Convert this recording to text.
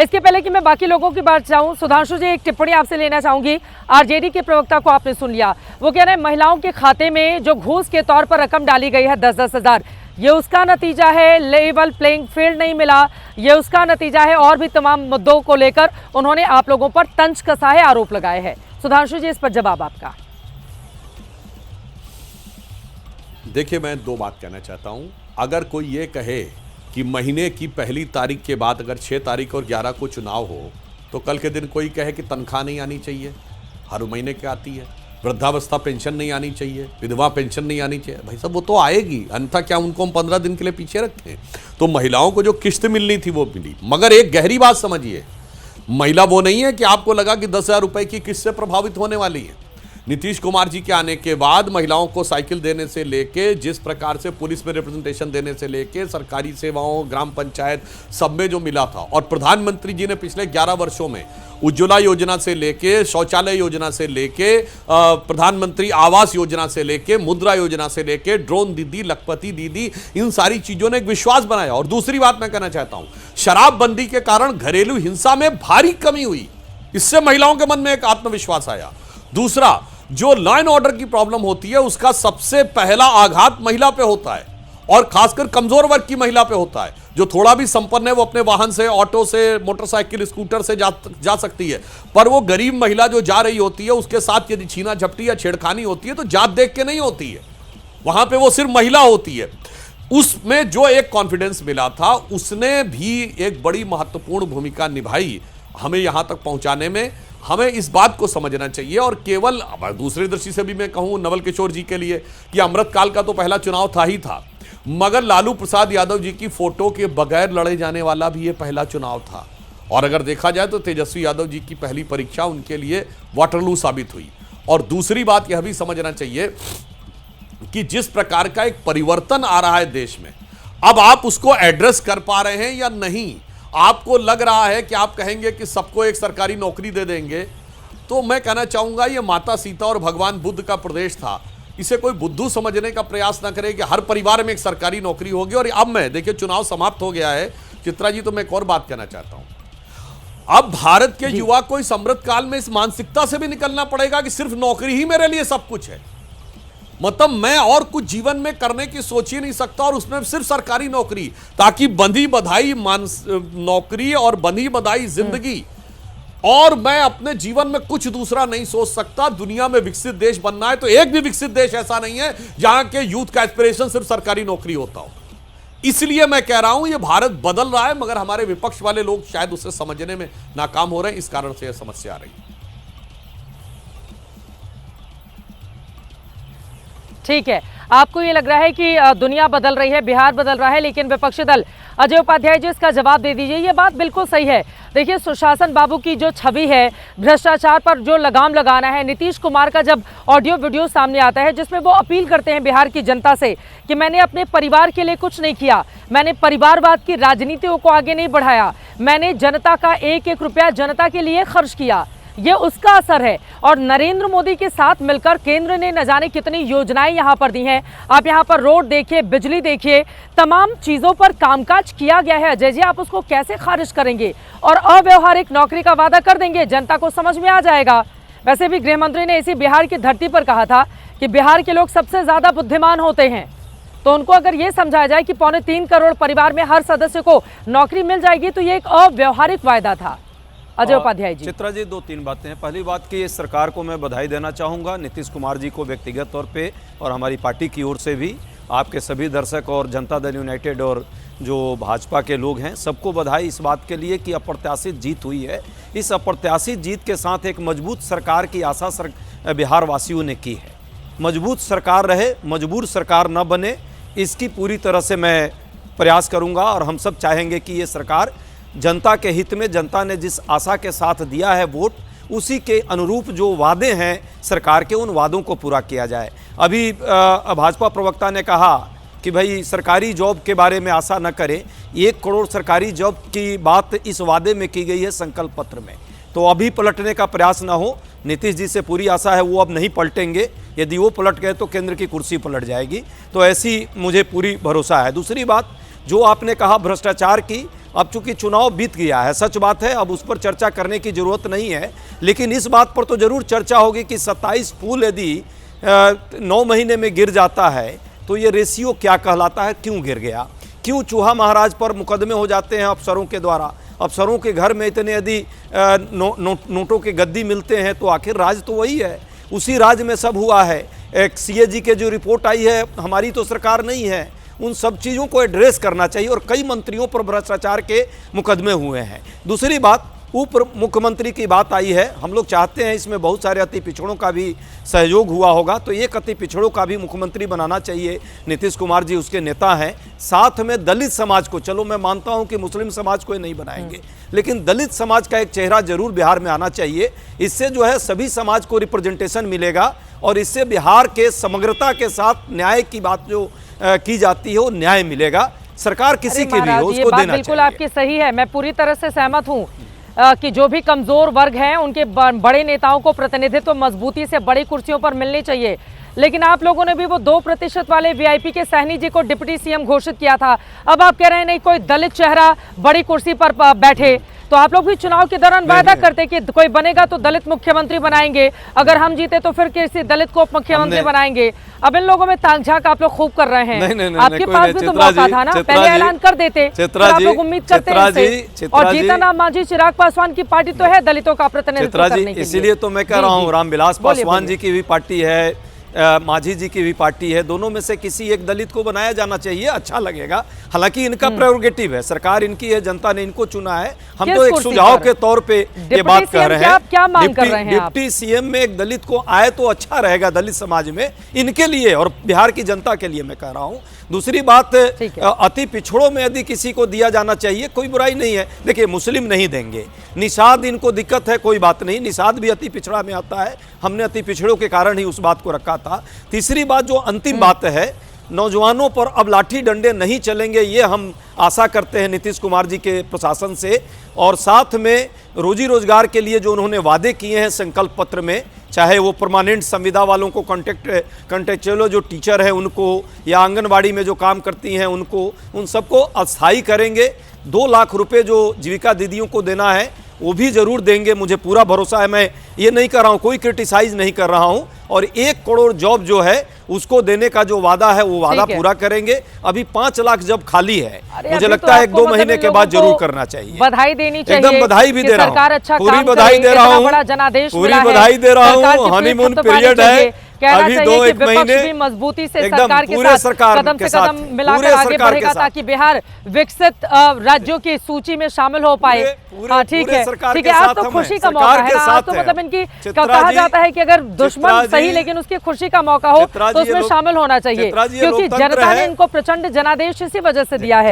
इसके पहले कि मैं बाकी लोगों की बात चाहूँ, सुधांशु जी, एक टिप्पणी आपसे लेना चाहूंगी। आरजेडी के प्रवक्ता को आपने सुन लिया, वो कह रहे हैं महिलाओं के खाते में जो घूस के तौर पर रकम डाली गई है 10-10 हज़ार, ये उसका नतीजा है। लेवल प्लेइंग फील्ड नहीं मिला, ये उसका नतीजा है। और भी तमाम मुद्दों को लेकर उन्होंने आप लोगों पर तंज कसा है, आरोप लगाए हैं। सुधांशु जी, इस पर जवाब आपका। देखिए, मैं दो बात कहना चाहता हूं। अगर कोई ये कहे कि महीने की पहली तारीख के बाद अगर 6 तारीख और 11 को चुनाव हो, तो कल के दिन कोई कहे कि तनख्वाह नहीं आनी चाहिए, हर महीने की आती है, वृद्धावस्था पेंशन नहीं आनी चाहिए, विधवा पेंशन नहीं आनी चाहिए, भाई साहब वो तो आएगी, अन्यथा क्या उनको हम 15 दिन के लिए पीछे रखें? तो महिलाओं को जो किस्त मिलनी थी वो मिली। मगर एक गहरी बात समझिए, महिला वो नहीं है कि आपको लगा कि 10,000 रुपए की किस्त से प्रभावित होने वाली है। नीतीश कुमार जी के आने के बाद महिलाओं को साइकिल देने से लेके, जिस प्रकार से पुलिस में रिप्रेजेंटेशन देने से लेके, सरकारी सेवाओं, ग्राम पंचायत सब में जो मिला था, और प्रधानमंत्री जी ने पिछले 11 वर्षों में उज्ज्वला योजना से लेके, शौचालय योजना से लेके, प्रधानमंत्री आवास योजना से लेके, मुद्रा योजना से लेके, ड्रोन दीदी, लखपति दीदी, इन सारी चीजों ने एक विश्वास बनाया। और दूसरी बात मैं कहना चाहता हूं, शराबबंदी के कारण घरेलू हिंसा में भारी कमी हुई, इससे महिलाओं के मन में एक आत्मविश्वास आया। दूसरा, जो लॉ एंड ऑर्डर की प्रॉब्लम होती है, उसका सबसे पहला आघात महिला पे होता है, और खासकर कमजोर वर्ग की महिला पे होता है। जो थोड़ा भी संपन्न है वो अपने वाहन से, ऑटो से, मोटरसाइकिल, स्कूटर से जा सकती है, पर वो गरीब महिला जो जा रही होती है, उसके साथ यदि छीना झपटी या छेड़खानी होती है तो जात देख के नहीं होती है, वहां पे वो सिर्फ महिला होती है। उसमें जो एक कॉन्फिडेंस मिला था, उसने भी एक बड़ी महत्वपूर्ण भूमिका निभाई हमें यहां तक पहुंचाने में। हमें इस बात को समझना चाहिए, और केवल दूसरी दृष्टि से भी मैं कहूं नवल किशोर जी के लिए कि अमृतकाल का तो पहला चुनाव था ही था, मगर लालू प्रसाद यादव जी की फोटो के बगैर लड़े जाने वाला भी ये पहला चुनाव था। और अगर देखा जाए तो तेजस्वी यादव जी की पहली परीक्षा उनके लिए वाटरलू साबित हुई। और दूसरी बात यह भी समझना चाहिए कि जिस प्रकार का एक परिवर्तन आ रहा है देश में, अब आप उसको एड्रेस कर पा रहे हैं या नहीं? आपको लग रहा है कि आप कहेंगे कि सबको एक सरकारी नौकरी दे देंगे, तो मैं कहना चाहूंगा ये माता सीता और भगवान बुद्ध का प्रदेश था। इसे कोई बुद्धू समझने का प्रयास ना करे कि हर परिवार में एक सरकारी नौकरी होगी। और अब मैं देखिए, चुनाव समाप्त हो गया है चित्रा जी, तो मैं एक और बात कहना चाहता हूं। अब भारत के युवा को इस अमृतकाल में इस मानसिकता से भी निकलना पड़ेगा कि सिर्फ नौकरी ही मेरे लिए सब कुछ है, मतलब मैं और कुछ जीवन में करने की सोच ही नहीं सकता, और उसमें सिर्फ सरकारी नौकरी, ताकि बंधी बधाई नौकरी और बंधी बधाई जिंदगी, और मैं अपने जीवन में कुछ दूसरा नहीं सोच सकता। दुनिया में विकसित देश बनना है तो एक भी विकसित देश ऐसा नहीं है जहां के यूथ का एस्पिरेशन सिर्फ सरकारी नौकरी होता हो। इसलिए मैं कह रहा हूं ये भारत बदल रहा है, मगर हमारे विपक्ष वाले लोग शायद उसे समझने में नाकाम हो रहे हैं, इस कारण से यह समस्या आ रही है। ठीक है, आपको ये लग रहा है कि दुनिया बदल रही है, बिहार बदल रहा है, लेकिन विपक्षी दल, अजय उपाध्याय जी, इसका जवाब दे दीजिए। ये बात बिल्कुल सही है। देखिए, सुशासन बाबू की जो छवि है, भ्रष्टाचार पर जो लगाम लगाना है, नीतीश कुमार का जब ऑडियो वीडियो सामने आता है जिसमें वो अपील करते हैं बिहार की जनता से कि मैंने अपने परिवार के लिए कुछ नहीं किया, मैंने परिवारवाद की राजनीतियों को आगे नहीं बढ़ाया, मैंने जनता का एक एक रुपया जनता के लिए खर्च किया, ये उसका असर है। और नरेंद्र मोदी के साथ मिलकर केंद्र ने न जाने कितनी योजनाएं यहाँ पर दी हैं। आप यहाँ पर रोड देखिए, बिजली देखिए, तमाम चीज़ों पर कामकाज किया गया है। अजय जी, आप उसको कैसे खारिज करेंगे? और अव्यवहारिक नौकरी का वादा कर देंगे, जनता को समझ में आ जाएगा। वैसे भी गृह मंत्री ने इसी बिहार की धरती पर कहा था कि बिहार के लोग सबसे ज़्यादा बुद्धिमान होते हैं, तो उनको अगर ये समझाया जाए कि 3.25 करोड़ परिवार में हर सदस्य को नौकरी मिल जाएगी, तो ये एक अव्यवहारिक वायदा था। अजय उपाध्याय जी। चित्रा जी, 2-3 बातें हैं। पहली बात कि इस सरकार को मैं बधाई देना चाहूँगा, नीतीश कुमार जी को व्यक्तिगत तौर पे और हमारी पार्टी की ओर से भी, आपके सभी दर्शक और जनता दल यूनाइटेड और जो भाजपा के लोग हैं, सबको बधाई इस बात के लिए कि अप्रत्याशित जीत हुई है। इस अप्रत्याशित जीत के साथ एक मजबूत सरकार की आशा बिहार वासियों ने की है। मजबूत सरकार रहे, मजबूर सरकार न बने, इसकी पूरी तरह से मैं प्रयास करूँगा। और हम सब चाहेंगे कि ये सरकार जनता के हित में, जनता ने जिस आशा के साथ दिया है वोट, उसी के अनुरूप जो वादे हैं सरकार के, उन वादों को पूरा किया जाए। अभी भाजपा प्रवक्ता ने कहा कि भाई सरकारी जॉब के बारे में आशा न करें। 1 करोड़ सरकारी जॉब की बात इस वादे में की गई है संकल्प पत्र में, तो अभी पलटने का प्रयास ना हो। नीतीश जी से पूरी आशा है वो अब नहीं पलटेंगे, यदि वो पलट गए तो केंद्र की कुर्सी पलट जाएगी, तो ऐसी मुझे पूरी भरोसा है। दूसरी बात जो आपने कहा भ्रष्टाचार की, अब चूंकि चुनाव बीत गया है, सच बात है, अब उस पर चर्चा करने की जरूरत नहीं है। लेकिन इस बात पर तो जरूर चर्चा होगी कि 27 पुल यदि 9 महीने में गिर जाता है तो ये रेशियो क्या कहलाता है, क्यों गिर गया, क्यों चूहा महाराज पर मुकदमे हो जाते हैं अफसरों के द्वारा। अफसरों के घर में इतने यदि नोटों के गद्दी मिलते हैं तो आखिर राज तो वही है, उसी राज में सब हुआ है। एक सीएजी के जो रिपोर्ट आई है, हमारी तो सरकार नहीं है, उन सब चीज़ों को एड्रेस करना चाहिए। और कई मंत्रियों पर भ्रष्टाचार के मुकदमे हुए हैं। दूसरी बात, उप मुख्यमंत्री की बात आई है, हम लोग चाहते हैं इसमें बहुत सारे अति पिछड़ों का भी सहयोग हुआ होगा, तो एक अति पिछड़ों का भी मुख्यमंत्री बनाना चाहिए। नीतीश कुमार जी उसके नेता हैं। साथ में दलित समाज को, चलो मैं मानता हूं कि मुस्लिम समाज को नहीं बनाएंगे, लेकिन दलित समाज का एक चेहरा जरूर बिहार में आना चाहिए। इससे जो है सभी समाज को रिप्रेजेंटेशन मिलेगा और इससे बिहार के समग्रता के साथ न्याय की बात जो की जाती है वो न्याय मिलेगा। सरकार किसी की भी हो उसको देना चाहिए। बिल्कुल आपकी सही है, मैं पूरी तरह से सहमत हूँ कि जो भी कमजोर वर्ग हैं उनके बड़े नेताओं को प्रतिनिधित्व मजबूती से बड़ी कुर्सियों पर मिलनी चाहिए। लेकिन आप लोगों ने भी वो 2% वाले वीआईपी के सहनी जी को डिप्टी सीएम घोषित किया था। अब आप कह रहे हैं नहीं कोई दलित चेहरा बड़ी कुर्सी पर बैठे, तो आप लोग भी चुनाव के दौरान वादा करते कि कोई बनेगा तो दलित मुख्यमंत्री बनाएंगे, अगर हम जीते तो फिर किसी दलित को उप मुख्यमंत्री बनाएंगे। अब इन लोगों में ताक झाक आप लोग खूब कर रहे हैं। नहीं, आपके पास भी तो मौका था ना, पहले ऐलान कर देते, फिर आप लोग उम्मीद करते हैं। और जीतन राम मांझी चिराग पासवान की पार्टी तो है दलितों का प्रतिनिधित्व करने के लिए। इसीलिए तो मैं कह रहा हूँ, रामविलास पासवान जी की भी पार्टी है, मांझी जी की भी पार्टी है, दोनों में से किसी एक दलित को बनाया जाना चाहिए, अच्छा लगेगा। हालांकि इनका प्रेरोगेटिव है, सरकार इनकी है, जनता ने इनको चुना है। हम तो एक सुझाव के तौर पे ये बात कर रहे हैं। क्या मांग कर रहे हैं आप? डिप्टी सीएम में एक दलित को आए तो अच्छा रहेगा दलित समाज में, इनके लिए और बिहार की जनता के लिए मैं कह रहा हूँ। दूसरी बात, अति पिछड़ों में यदि किसी को दिया जाना चाहिए, कोई बुराई नहीं है। देखिए, मुस्लिम नहीं देंगे, निषाद इनको दिक्कत है, कोई बात नहीं, निषाद भी अति पिछड़ा में आता है, हमने अति पिछड़ों के कारण ही उस बात को रखा था। तीसरी बात, जो अंतिम बात है, नौजवानों पर अब लाठी डंडे नहीं चलेंगे, ये हम आशा करते हैं नीतीश कुमार जी के प्रशासन से। और साथ में रोजी रोजगार के लिए जो उन्होंने वादे किए हैं संकल्प पत्र में, चाहे वो परमानेंट संविदा वालों को, कॉन्ट्रेक्चुअल जो टीचर हैं उनको, या आंगनबाड़ी में जो काम करती हैं उनको, उन सबको अस्थायी करेंगे। 2 लाख रुपए जो जीविका दीदियों को देना है वो भी जरूर देंगे, मुझे पूरा भरोसा है। मैं ये नहीं कर रहा हूँ, कोई क्रिटिसाइज नहीं कर रहा हूँ। और 1 करोड़ जॉब जो है उसको देने का जो वादा है वो वादा पूरा करेंगे। अभी 5 लाख जॉब खाली है, मुझे लगता है 1-2 महीने के बाद जरूर करना चाहिए। बधाई देनी चाहिए, एकदम बधाई भी दे रहा हूँ, पूरी बधाई दे रहा हूँ, पूरी बधाई दे रहा हूँ। हनीमून पीरियड है, अभी 2-1 महीने मजबूती से सरकार के साथ कदम से कदम मिलाकर आगे बढ़ेगा ताकि बिहार विकसित राज्यों की सूची में शामिल हो पाए। हाँ, ठीक है, ठीक है। आज तो खुशी का मौका है ना, आज तो मतलब इनकी कहा जाता है कि अगर दुश्मन सही लेकिन उसकी खुशी का मौका हो तो उसमें शामिल होना चाहिए, क्योंकि जनता ने इनको प्रचंड जनादेश इसी वजह से दिया है।